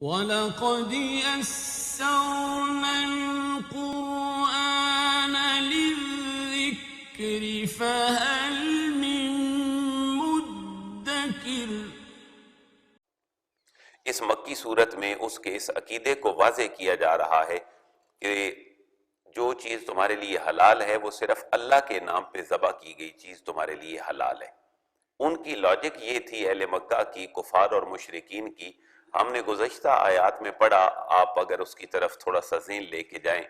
وَلَقَدْ يَسَّرْنَا الْقُرْآنَ لِلذِّكْرِ فَهَلْ مِن مُّدَّكِرٍ۔ اس مکی صورت میں اس کے اس عقیدے کو واضح کیا جا رہا ہے کہ جو چیز تمہارے لیے حلال ہے وہ صرف اللہ کے نام پہ ذبح کی گئی چیز تمہارے لیے حلال ہے۔ ان کی لاجک یہ تھی اہل مکہ کی، کفار اور مشرکین کی۔ ہم نے گزشتہ آیات میں پڑھا، آپ اگر اس کی طرف تھوڑا سا ذہن لے کے جائیں،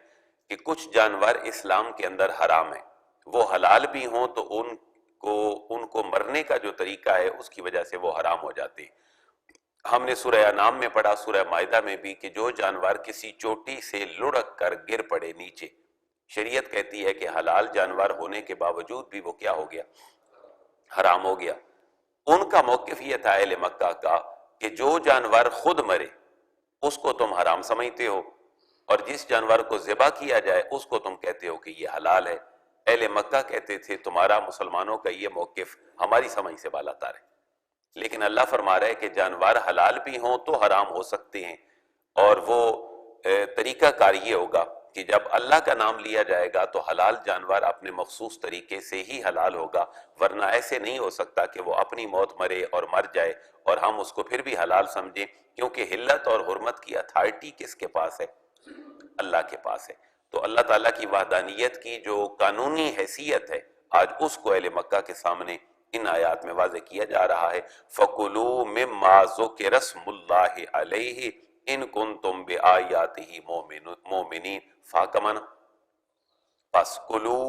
کہ کچھ جانور اسلام کے اندر حرام ہیں، وہ حلال بھی ہوں تو ان کو مرنے کا جو طریقہ ہے اس کی وجہ سے وہ حرام ہو جاتے ہیں۔ ہم نے سورہ انعام میں پڑھا، سورہ مائدہ میں بھی، کہ جو جانور کسی چوٹی سے لڑک کر گر پڑے نیچے، شریعت کہتی ہے کہ حلال جانور ہونے کے باوجود بھی وہ کیا ہو گیا؟ حرام ہو گیا۔ ان کا موقف یہ تھا اہل مکہ کا کہ جو جانور خود مرے اس کو تم حرام سمجھتے ہو، اور جس جانور کو ذبح کیا جائے اس کو تم کہتے ہو کہ یہ حلال ہے۔ اہل مکہ کہتے تھے تمہارا مسلمانوں کا یہ موقف ہماری سمجھ سے بالا تر ہے، لیکن اللہ فرما رہا ہے کہ جانور حلال بھی ہوں تو حرام ہو سکتے ہیں، اور وہ طریقہ کار یہ ہوگا کہ جب اللہ کا نام لیا جائے گا تو حلال جانور اپنے مخصوص طریقے سے ہی حلال ہوگا، ورنہ ایسے نہیں ہو سکتا کہ وہ اپنی موت مرے اور مر جائے اور ہم اس کو پھر بھی حلال سمجھیں، کیونکہ حلت اور حرمت کی اتھارٹی کس کے پاس ہے؟ اللہ کے پاس ہے۔ تو اللہ تعالیٰ کی وحدانیت کی جو قانونی حیثیت ہے، آج اس کو اہل مکہ کے سامنے ان آیات میں واضح کیا جا رہا ہے۔ فَكُلُوا مِمَّا ذُكِرَ اسْمُ اللَّهِ عَلَيْهِ إِن كُنتُم بِآيَاتِهِ مُؤْمِنِينَ۔ فَاکمن، پس کلو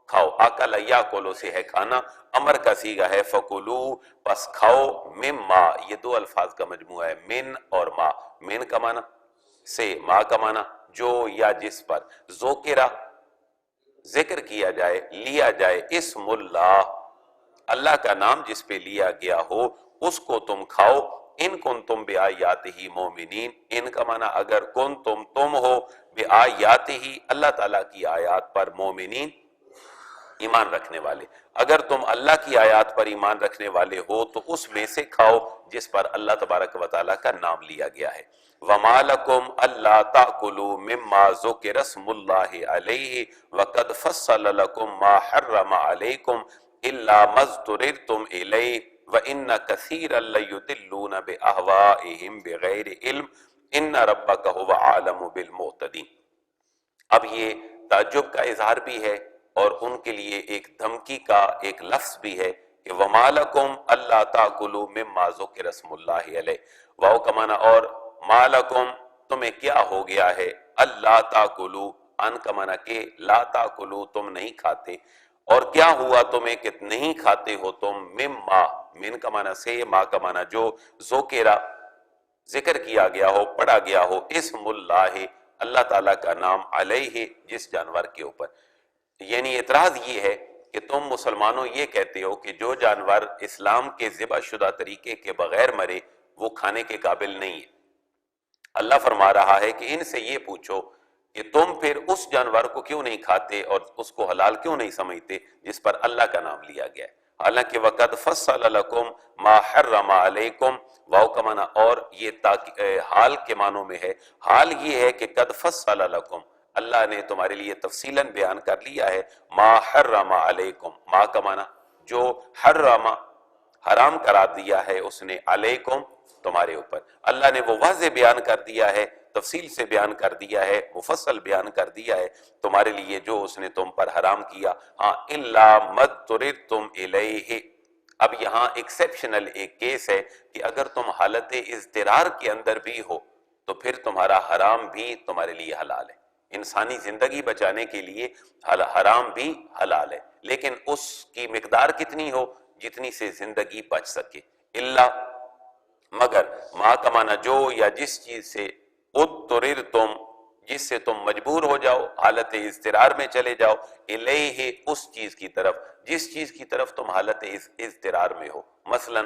کھاؤ، اکل یاکلو سے ہے کھانا، امر کا صیغہ ہے فکلو، پس کھاؤ، مما، یہ دو الفاظ کا مجموعہ ہے، من اور ما۔ من کا معنی سے، ما کا معنی جو یا جس پر، ذکرہ ذکر کیا جائے، لیا جائے، اسم اللہ، اللہ کا نام جس پہ لیا گیا ہو اس کو تم کھاؤ۔ ان کنتم بآیاتہ مومنین، ان کا معنی اگر کنتم تم ہو بآیاتہ اللہ تعالیٰ کی آیات پر، مومنین ایمان رکھنے والے، اگر تم اللہ کی آیات پر ایمان رکھنے والے ہو تو اس میں سے کھاؤ جس پر اللہ تبارک و تعالیٰ کا نام لیا گیا ہے۔ وَمَا لَكُمْ أَلَّا تَأْكُلُوا مِمَّا ذُكِرَ اسْمُ اللَّهِ عَلَيْهِ وَقَدْ فَصَّلَ لَكُمْ مَا حَرَّمَ عَلَيْكُمْ إِلَّا مَا اضْطُرِرْتُمْ إِلَيْهِ وَإِنَّ كَثِيرًا لَيُضِلُّونَ بِأَهْوَائِهِمْ بِغَيْرِ عِلْمٍ إِنَّ رَبَّكَ هُوَ أَعْلَمُ بِالْمُعْتَدِينَ۔ اب یہ تعجب کا اظہار بھی ہے اور ان کے لیے ایک دھمکی کا ایک لفظ بھی ہے کہ وَمَا لَكُمْ أَلَّا تَأْكُلُوا مِمَّا ذُكِرَ اسْمُ اللَّهِ عَلَيْهِ، واو کا معنی اور، ما لکم تمہیں کیا ہو گیا ہے، اللہ تاکلو، ان کا معنی کہ لا تاکلو تم نہیں کھاتے، اور کیا ہوا تمہیں کہ نہیں کھاتے ہو تم، مما، من کا معنی سے، ما کا معنی جو، ذکرہ ذکر کیا گیا ہو، پڑھا گیا ہو، اسم اللہ اللہ تعالیٰ کا نام، علیہ جس جانور کے اوپر۔ یعنی اعتراض یہ ہے کہ تم مسلمانوں یہ کہتے ہو کہ جو جانور اسلام کے ذبح شدہ طریقے کے بغیر مرے وہ کھانے کے قابل نہیں ہے۔ اللہ فرما رہا ہے کہ ان سے یہ پوچھو کہ تم پھر اس جانور کو کیوں نہیں کھاتے اور اس کو حلال کیوں نہیں سمجھتے جس پر اللہ کا نام لیا گیا ہے، حالانکہ وَقَدْ فَصَّلَ لَكُمْ مَا حَرَّمَ عَلَيْكُمْ، واو کا معنی اور، یہ حال کے معنوں میں ہے۔ حال یہ ہے کہ قد فصل لکم، اللہ نے تمہارے لیے تفصیلاً بیان کر لیا ہے، ما حرم علیکم، ما کا معنی جو، حرم حرام قرار دیا ہے اس نے، علیکم تمہارے اوپر، اللہ نے وہ واضح بیان کر دیا ہے، تفصیل سے بیان کر دیا ہے، مفصل بیان کر دیا ہے تمہارے لیے جو اس نے تم پر حرام کیا، ہاں الا ما اضطررتم الیہ۔ اب یہاں ایکسیپشنل ایک کیس ہے کہ اگر تم حالت اضطرار کے اندر بھی ہو تو پھر تمہارا حرام بھی تمہارے لیے حلال ہے، انسانی زندگی بچانے کے لیے حرام بھی حلال ہے، لیکن اس کی مقدار کتنی ہو جتنی سے زندگی بچ سکے، الا مگر، ما کا معنی جو یا جس چیز سے، اضطررتم جس سے تم مجبور ہو جاؤ، حالت اضطرار میں چلے جاؤ، الیہ اس چیز کی طرف، جس چیز کی طرف تم حالت اضطرار میں ہو۔ مثلا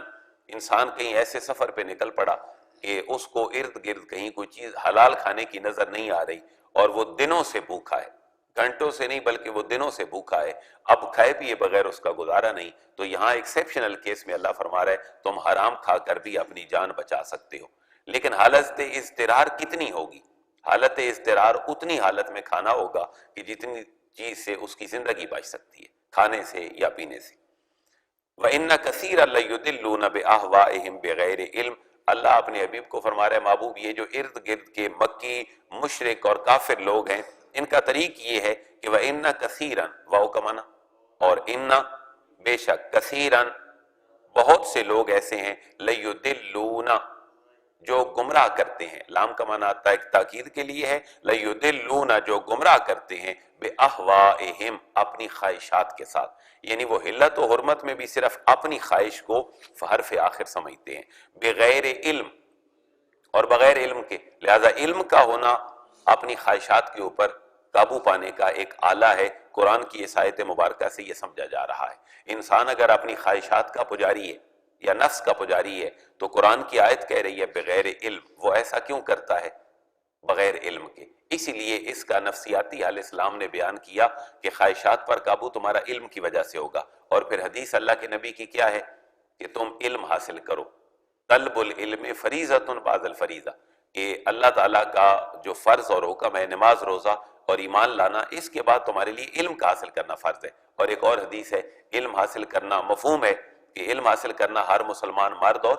انسان کہیں ایسے سفر پہ نکل پڑا کہ اس کو ارد گرد کہیں کوئی چیز حلال کھانے کی نظر نہیں آ رہی اور وہ دنوں سے بھوکا ہے، گھنٹوں سے نہیں بلکہ وہ دنوں سے بھوکا ہے، اب کھائے پیے بغیر اس کا گزارا نہیں، تو یہاں ایکسیپشنل کیس میں اللہ فرما رہا ہے تم حرام کھا کر بھی اپنی جان بچا سکتے ہو۔ لیکن حالت اضطرار کتنی ہوگی؟ حالت اضطرار اتنی حالت میں کھانا ہوگا کہ جتنی چیز سے اس کی زندگی بچ سکتی ہے، کھانے سے یا پینے سے۔ وَإِنَّ كَثِيرًا لَيُضِلُّونَ بِأَهْوَائِهِمْ بِغَيْرِ علم، اللہ اپنے حبیب کو فرما رہا ہے محبوب یہ جو ارد گرد کے مکی مشرک اور کافر لوگ ہیں ان کا طریق یہ ہے کہ وَإِنَّ كَثِيرًا، واو کا معنی اور ان، بے شک، کثیرن، بہت سے لوگ ایسے ہیں، لَيُضِلُّونَ، جو گمراہ کرتے ہیں، لام کا معنی آتا ہے تاکید کے لیے ہے، لَيُضِلُّونَ، جو گمراہ کرتے ہیں، بِأَهْوَائِهِمْ، اپنی خواہشات کے ساتھ، یعنی وہ حلت و حرمت میں بھی صرف اپنی خواہش کو حرف آخر سمجھتے ہیں، بغیر علم، اور بغیر علم کے، لہذا علم کا ہونا اپنی خواہشات کے اوپر قابو پانے کا ایک آلہ ہے۔ قرآن کی اس آیت مبارکہ سے یہ سمجھا جا رہا ہے انسان اگر اپنی خواہشات کا پجاری ہے یا نفس کا پجاری ہے تو قرآن کی آیت کہہ رہی ہے بغیر علم، وہ ایسا کیوں کرتا ہے؟ بغیر علم کے۔ اسی لیے اس کا نفسیاتی حل اسلام نے بیان کیا کہ خواہشات پر قابو تمہارا علم کی وجہ سے ہوگا، اور پھر حدیث اللہ کے نبی کی کیا ہے کہ تم علم حاصل کرو، طلب العلم فریضۃ بعد الفریضہ، کہ اللہ تعالیٰ کا جو فرض اور حکم ہے نماز روزہ اور ایمان لانا، اس کے بعد تمہارے لیے علم کا حاصل کرنا فرض ہے۔ اور ایک اور حدیث ہے علم حاصل کرنا مفہوم ہے کہ علم حاصل کرنا ہر مسلمان مرد اور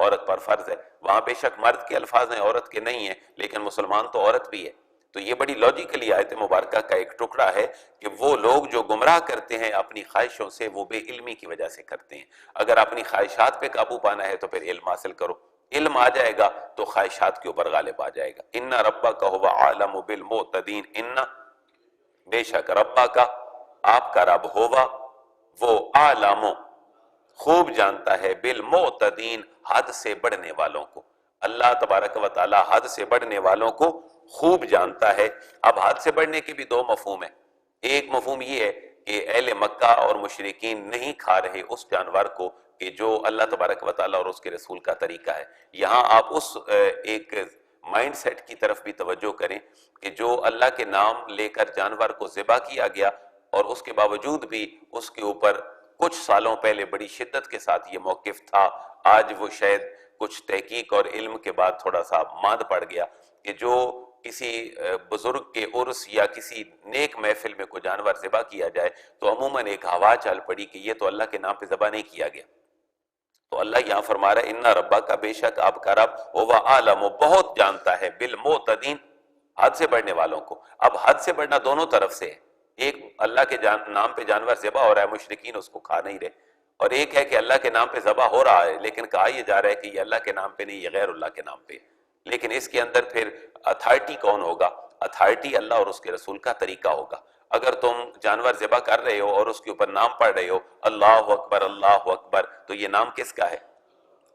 عورت پر فرض ہے، وہاں بے شک مرد کے الفاظ ہیں عورت کے نہیں ہیں، لیکن مسلمان تو عورت بھی ہے۔ تو یہ بڑی لاجیکلی آیت مبارکہ کا ایک ٹکڑا ہے کہ وہ لوگ جو گمراہ کرتے ہیں اپنی خواہشوں سے وہ بے علمی کی وجہ سے کرتے ہیں۔ اگر اپنی خواہشات پہ قابو پانا ہے تو پھر علم حاصل کرو، علم آ جائے گا تو خواہشات کے اوپر غالب آ جائے گا۔ ان ربک هو اعلم بالمعتدین، ان، بے شک ربا کا، آپ کا رب، ہوا، وہ، عالم، خوب جانتا ہے، بالمعتدین، حد سے بڑھنے والوں کو، اللہ تبارک و تعالی حد سے بڑھنے والوں کو خوب جانتا ہے۔ اب حد سے بڑھنے کے بھی دو مفہوم ہیں، ایک مفہوم یہ ہے کہ اہل مکہ اور مشرکین نہیں کھا رہے اس جانور کو کہ جو اللہ تبارک و تعالی اور اس کے رسول کا طریقہ ہے۔ یہاں آپ اس ایک مائنڈ سیٹ کی طرف بھی توجہ کریں کہ جو اللہ کے نام لے کر جانور کو ذبح کیا گیا اور اس کے باوجود بھی اس کے اوپر کچھ سالوں پہلے بڑی شدت کے ساتھ یہ موقف تھا، آج وہ شاید کچھ تحقیق اور علم کے بعد تھوڑا سا ماند پڑ گیا کہ جو کسی بزرگ کے عرس یا کسی نیک محفل میں کوئی جانور ذبح کیا جائے تو عموماً ایک ہوا چل پڑی کہ یہ تو اللہ کے نام پہ ذبح نہیں کیا گیا۔ تو اللہ یہاں فرما رہا ہے اِنَّ رَبَّكَ، بے شک آپ کا رب، هُوَ أَعْلَمُ، بہت جانتا ہے، بالمعتدین، حد سے بڑھنے والوں کو۔ اب حد سے بڑھنا دونوں طرف سے ہے، ایک اللہ کے نام پہ جانور ذبح ہو رہا ہے، مشرکین اس کو کھا نہیں رہے، اور ایک ہے کہ اللہ کے نام پہ ذبح ہو رہا ہے لیکن کہا یہ جا رہا ہے کہ یہ اللہ کے نام پہ نہیں، یہ غیر اللہ کے نام پہ، لیکن اس کے اندر پھر اتھارٹی کون ہوگا؟ اتھارٹی اللہ اور اس کے رسول کا طریقہ ہوگا۔ اگر تم جانور ذبح کر رہے ہو اور اس کے اوپر نام پڑھ رہے ہو اللہ اکبر اللہ اکبر، تو یہ نام کس کا ہے؟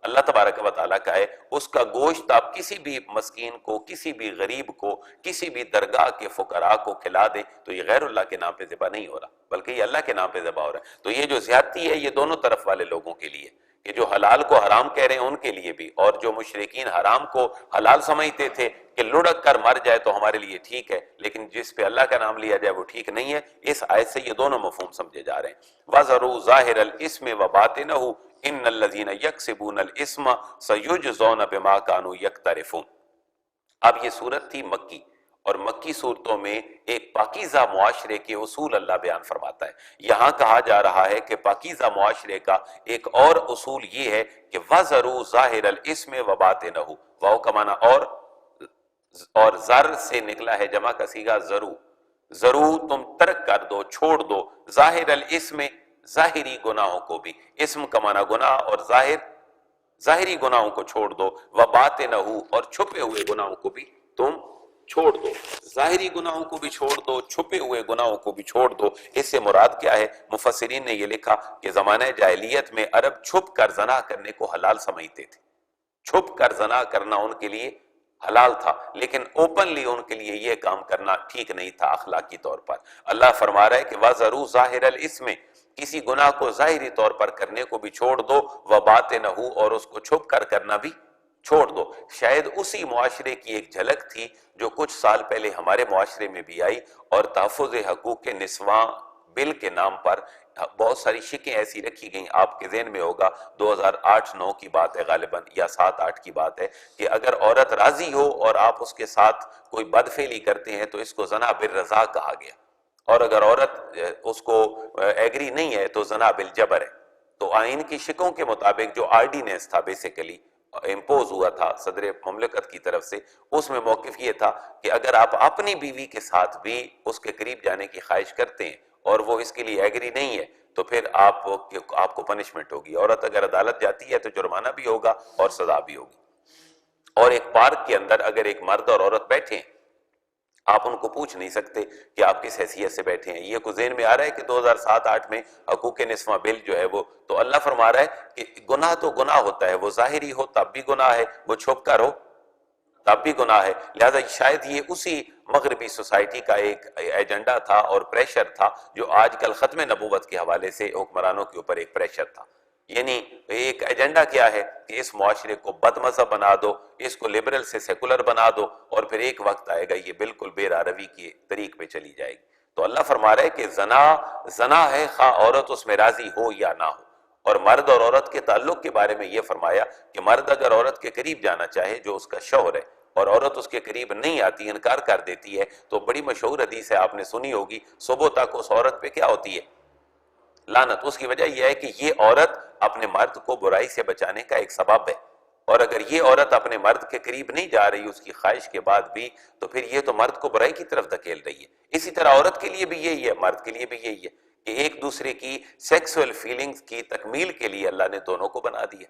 اللہ تبارک و تعالیٰ کا ہے۔ اس کا گوشت آپ کسی بھی مسکین کو، کسی بھی غریب کو، کسی بھی درگاہ کے فقراء کو کھلا دے تو یہ غیر اللہ کے نام پہ ذبح نہیں ہو رہا بلکہ یہ اللہ کے نام پہ ذبح ہو رہا ہے۔ تو یہ جو زیادتی ہے یہ دونوں طرف والے لوگوں کے لیے، کہ جو حلال کو حرام کہہ رہے ہیں ان کے لیے بھی، اور جو مشرکین حرام کو حلال سمجھتے تھے کہ لڑک کر مر جائے تو ہمارے لیے ٹھیک ہے لیکن جس پہ اللہ کا نام لیا جائے وہ ٹھیک نہیں ہے، اس آیت سے یہ دونوں مفہوم سمجھے جا رہے ہیں۔ وَذَرُوا ظَاهِرَ الْإِثْمِ وَبَاطِنَهُ إِنَّ الَّذِينَ يَكْسِبُونَ الْإِثْمَ سَيُجْزَوْنَ بِمَا كَانُوا يَقْتَرِفُونَ۔ اب یہ صورت تھی مکی، اور مکی صورتوں میں ایک پاکیزہ معاشرے کے اصول اللہ بیان فرماتا ہے۔ یہاں کہا جا رہا ہے کہ پاکیزہ معاشرے کا ایک اور اصول یہ ہے کہ وَذَرُوا ظَاهِرَ الْإِثْمِ وَبَاطِنَهُ، واو کا معنی اور زر سے نکلا ہے جمع کا صیغہ ضرو، ضرو تم ترک کر دو، چھوڑ دو، ظاہر الاسم، ظاہری گناہوں کو بھی، اسم کا معنی گناہ اور ظاہری گناہوں کو چھوڑ دو، وباطنہ، اور چھپے ہوئے گناہوں کو بھی تم چھوڑ دو، ظاہری گناہوں کو بھی چھوڑ دو، چھپے ہوئے گناہوں کو بھی چھوڑ دو۔ اس سے مراد کیا ہے؟ مفسرین نے یہ لکھا کہ زمانہ جاہلیت میں عرب چھپ کر زنا کرنے کو حلال سمجھتے تھے، چھپ کر زنا کرنا ان کے لیے حلال تھا، لیکن اوپنلی ان کے لیے یہ کام کرنا ٹھیک نہیں تھا اخلاقی طور پر۔ اللہ فرما رہا ہے کہ وَذَرُوا ظَاهِرَ الْإِثْمِ، کسی گناہ کو ظاہری طور پر کرنے کو بھی چھوڑ دو، وَبَاطِنَهُ، اور اس کو چھپ کر کرنا بھی چھوڑ دو۔ شاید اسی معاشرے کی ایک جھلک تھی جو کچھ سال پہلے ہمارے معاشرے میں بھی آئی، اور تحفظ حقوق کے نسواں بل کے نام پر بہت ساری شکیں ایسی رکھی گئیں، آپ کے ذہن میں ہوگا 2008-9 کی بات ہے غالباً، یا 7-8 کی بات ہے، کہ اگر عورت راضی ہو اور آپ اس کے ساتھ کوئی بدفعلی کرتے ہیں تو اس کو زنا بالرضا کہا گیا، اور اگر عورت اس کو ایگری نہیں ہے تو زنا بالجبر ہے۔ تو آئین کی شکوں کے مطابق جو آرڈیننس تھا بیسیکلی امپوز ہوا تھا صدر مملکت کی طرف سے، اس میں موقف یہ تھا کہ اگر آپ اپنی بیوی کے ساتھ بھی اس کے قریب جانے کی خواہش کرتے ہیں اور وہ اس کے لیے ایگری نہیں ہے تو پھر آپ کو پنشمنٹ ہوگی۔ عورت اگر عدالت جاتی ہے تو جرمانہ بھی ہوگا اور سزا بھی ہوگی۔ اور ایک پارک کے اندر اگر ایک مرد اور عورت بیٹھے ہیں، آپ ان کو پوچھ نہیں سکتے کہ آپ کس حیثیت سے بیٹھے ہیں۔ یہ کو ذہن میں آ رہا ہے کہ 2007-8 میں حقوق نسواں بل جو ہے وہ تو اللہ فرما رہا ہے کہ گناہ تو گناہ ہوتا ہے، وہ ظاہری ہو تب بھی گناہ ہے، وہ چھپ کر ہو تب بھی گناہ ہے۔ لہذا شاید یہ اسی مغربی سوسائٹی کا ایک ایجنڈا تھا اور پریشر تھا جو آج کل ختم نبوت کے حوالے سے حکمرانوں کے اوپر ایک پریشر تھا۔ یعنی ایک ایجنڈا کیا ہے کہ اس معاشرے کو بد مذہب بنا دو، اس کو لبرل سے سیکولر بنا دو، اور پھر ایک وقت آئے گا یہ بالکل بے روی کے طریق پہ چلی جائے گی۔ تو اللہ فرما رہا ہے کہ زنا ہے، خواہ عورت اس میں راضی ہو یا نہ ہو۔ اور مرد اور عورت کے تعلق کے بارے میں یہ فرمایا کہ مرد اگر عورت کے قریب جانا چاہے جو اس کا شوہر ہے اور عورت اس کے قریب نہیں آتی، انکار کر دیتی ہے، تو بڑی مشہور حدیث ہے، آپ نے سنی ہوگی، صبح تک اس عورت پہ کیا ہوتی ہے؟ لعنت۔ اس کی وجہ یہ ہے کہ یہ عورت اپنے مرد کو برائی سے بچانے کا ایک سبب ہے، اور اگر یہ عورت اپنے مرد کے قریب نہیں جا رہی اس کی خواہش کے بعد بھی تو پھر یہ تو مرد کو برائی کی طرف دھکیل رہی ہے۔ اسی طرح عورت کے لیے بھی یہی ہے، مرد کے لیے بھی یہی ہے کہ ایک دوسرے کی سیکسول فیلنگز کی تکمیل کے لیے اللہ نے دونوں کو بنا دیا۔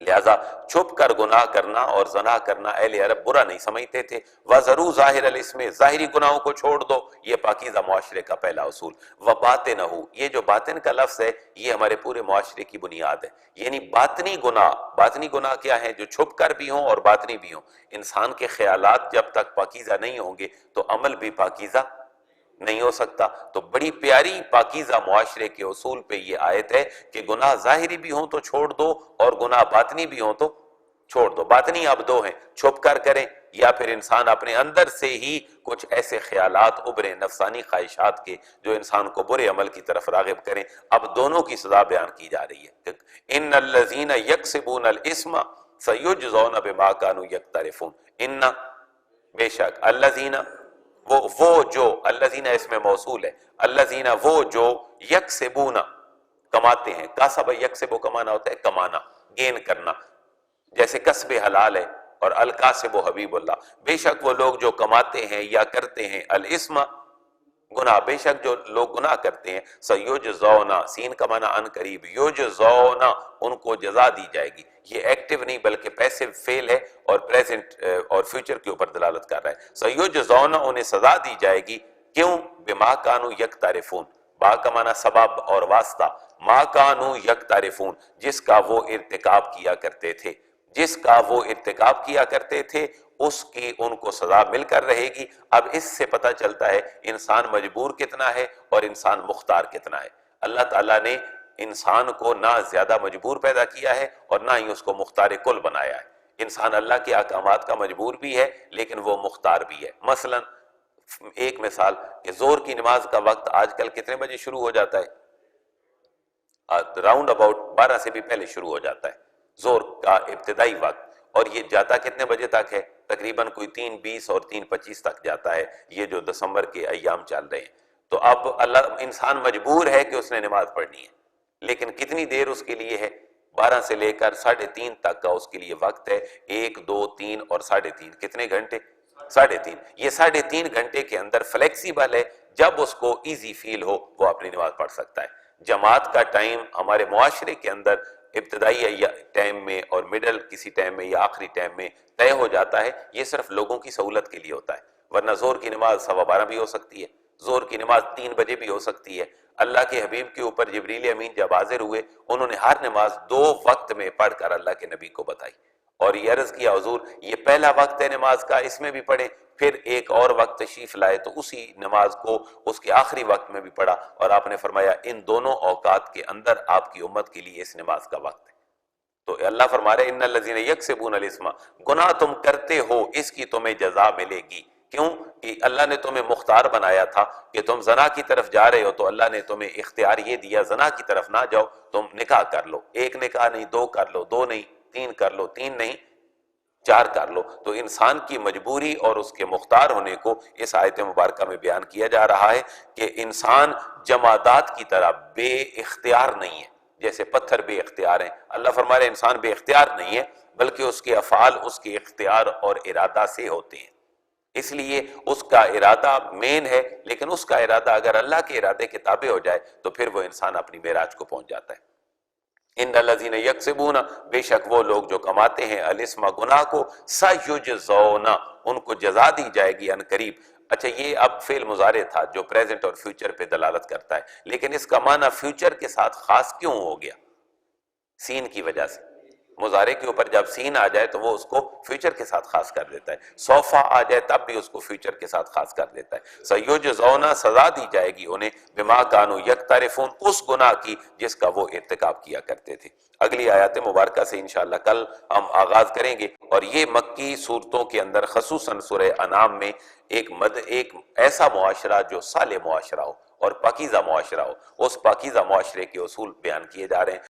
لہذا چھپ کر گناہ کرنا اور زنا کرنا اہل عرب برا نہیں سمجھتے تھے۔ وَذَرُوا ظَاهِرَ الْإِثْمِ، ظاہری گناہوں کو چھوڑ دو، یہ پاکیزہ معاشرے کا پہلا اصول۔ وَبَاطِنَهُ، یہ جو باطن کا لفظ ہے یہ ہمارے پورے معاشرے کی بنیاد ہے، یعنی باطنی گناہ کیا ہیں؟ جو چھپ کر بھی ہوں اور باطنی بھی ہوں۔ انسان کے خیالات جب تک پاکیزہ نہیں ہوں گے تو عمل بھی پاکیزہ نہیں ہو سکتا۔ تو بڑی پیاری پاکیزہ معاشرے کے اصول پہ یہ آیت ہے کہ گناہ ظاہری بھی ہوں تو چھوڑ دو اور گناہ باطنی بھی ہوں تو چھوڑ دو۔ باطنی اب دو ہیں، چھپ کر کریں یا پھر انسان اپنے اندر سے ہی کچھ ایسے خیالات ابھریں نفسانی خواہشات کے جو انسان کو برے عمل کی طرف راغب کریں۔ اب دونوں کی سزا بیان کی جا رہی ہے۔ ان الذین یکسبون الاسم سیجزون بما کانوا یقترفون۔ ان بے شک الذین وہ جو، الذین اس میں موصول ہے، الذین وہ جو یکسبون کماتے ہیں۔ کسب یکسب کمانا ہوتا ہے کمانا، گین کرنا، جیسے کسب حلال ہے اور الکاسب حبیب اللہ۔ بے شک وہ لوگ جو کماتے ہیں یا کرتے ہیں الاسم گناہ، بے شک جو لوگ گناہ کرتے ہیں، سیجزون، سین کا معنی ان قریب، یجزون، ان کو جزا دی جائے گی۔ یہ ایکٹیو نہیں بلکہ پیسو فعل ہے اور پریزنٹ اور فیوچر کے اوپر دلالت کر رہا ہے۔ سیجزون، انہیں سزا دی جائے گی، کیوں؟ بما کانوا یقترفون، با کا معنی سبب اور واسطہ، ما کانوا یقترفون، جس کا وہ ارتکاب کیا کرتے تھے، جس کا وہ ارتکاب کیا کرتے تھے اس کی ان کو سزا مل کر رہے گی۔ اب اس سے پتہ چلتا ہے انسان مجبور کتنا ہے اور انسان مختار کتنا ہے۔ اللہ تعالیٰ نے انسان کو نہ زیادہ مجبور پیدا کیا ہے اور نہ ہی اس کو مختار کل بنایا ہے۔ انسان اللہ کے احکامات کا مجبور بھی ہے لیکن وہ مختار بھی ہے۔ مثلا ایک مثال کہ زور کی نماز کا وقت آج کل کتنے بجے شروع ہو جاتا ہے؟ راؤنڈ اباؤٹ 12 سے بھی پہلے شروع ہو جاتا ہے زور کا ابتدائی وقت، اور یہ جاتا کتنے بجے تک ہے؟ تقریباً کوئی 3:20 اور 3:25 تک جاتا ہے، یہ جو دسمبر کے ایام چل رہے ہیں۔ تو اب انسان مجبور ہے کہ اس نے نماز پڑھنی ہے، لیکن کتنی دیر اس کے لیے ہے؟ 12 سے لے کر 3:30 تک کا اس کے لیے وقت ہے۔ 1، 2، 3 اور 3.5 کتنے گھنٹے؟ 3.5۔ یہ 3.5 گھنٹے کے اندر فلیکسیبل ہے، جب اس کو ایزی فیل ہو وہ اپنی نماز پڑھ سکتا ہے۔ جماعت کا ٹائم ہمارے معاشرے کے اندر ابتدائی ٹائم میں اور مڈل کسی ٹائم میں یا آخری ٹائم میں طے ہو جاتا ہے، یہ صرف لوگوں کی سہولت کے لیے ہوتا ہے، ورنہ زور کی نماز 12:15 بھی ہو سکتی ہے، زور کی نماز 3 بجے بھی ہو سکتی ہے۔ اللہ کے حبیب کے اوپر جبریل امین جب حاضر ہوئے انہوں نے ہر نماز 2 وقت میں پڑھ کر اللہ کے نبی کو بتائی اور یہ عرض کیا حضور یہ پہلا وقت ہے نماز کا، اس میں بھی پڑھیں، پھر ایک اور وقت تشریف لائے تو اسی نماز کو اس کے آخری وقت میں بھی پڑھا اور آپ نے فرمایا ان دونوں اوقات کے اندر آپ کی امت کے لیے اس نماز کا وقت ہے۔ تو اللہ فرما رہے ان الذین یکسبون الاسم، گناہ تم کرتے ہو اس کی تمہیں جزا ملے گی، کیوں کہ اللہ نے تمہیں مختار بنایا تھا کہ تم زنا کی طرف جا رہے ہو تو اللہ نے تمہیں اختیار یہ دیا زنا کی طرف نہ جاؤ، تم نکاح کر لو، ایک نکاح نہیں دو کر لو، دو نہیں تین کر لو، تین نہیں چار کر لو۔ تو انسان کی مجبوری اور اس کے مختار ہونے کو اس آیت مبارکہ میں بیان کیا جا رہا ہے کہ انسان جمادات کی طرح بے اختیار نہیں ہے، جیسے پتھر بے اختیار ہیں۔ اللہ فرما رہے انسان بے اختیار نہیں ہے، بلکہ اس کے افعال اس کے اختیار اور ارادہ سے ہوتے ہیں، اس لیے اس کا ارادہ مین ہے، لیکن اس کا ارادہ اگر اللہ کے ارادے کے تابع ہو جائے تو پھر وہ انسان اپنی معراج کو پہنچ جاتا ہے۔ ان الذین یکسبون، بے شک وہ لوگ جو کماتے ہیں الاسم گناہ کو، سیجزون، ان کو جزا دی جائے گی ان قریب۔ اچھا یہ اب فعل مضارع تھا جو پریزنٹ اور فیوچر پہ دلالت کرتا ہے، لیکن اس کا معنی فیوچر کے ساتھ خاص کیوں ہو گیا؟ سین کی وجہ سے۔ مضارع کے اوپر جب سین آ جائے تو وہ اس کو فیوچر کے ساتھ خاص کر دیتا ہے، سوفا آ جائے تب بھی اس کو فیوچر کے ساتھ خاص کر دیتا ہے۔ سیجزون، سزا دی جائے گی انہیں، بما کانوا یقترفون، اس گناہ کی جس کا وہ ارتکاب کیا کرتے تھے۔ اگلی آیات مبارکہ سے انشاءاللہ کل ہم آغاز کریں گے، اور یہ مکی صورتوں کے اندر خصوصاً سورہ انعام میں ایک ایسا معاشرہ جو صالح معاشرہ ہو اور پاکیزہ معاشرہ ہو، اس پاکیزہ معاشرے کے اصول بیان کیے جا رہے ہیں۔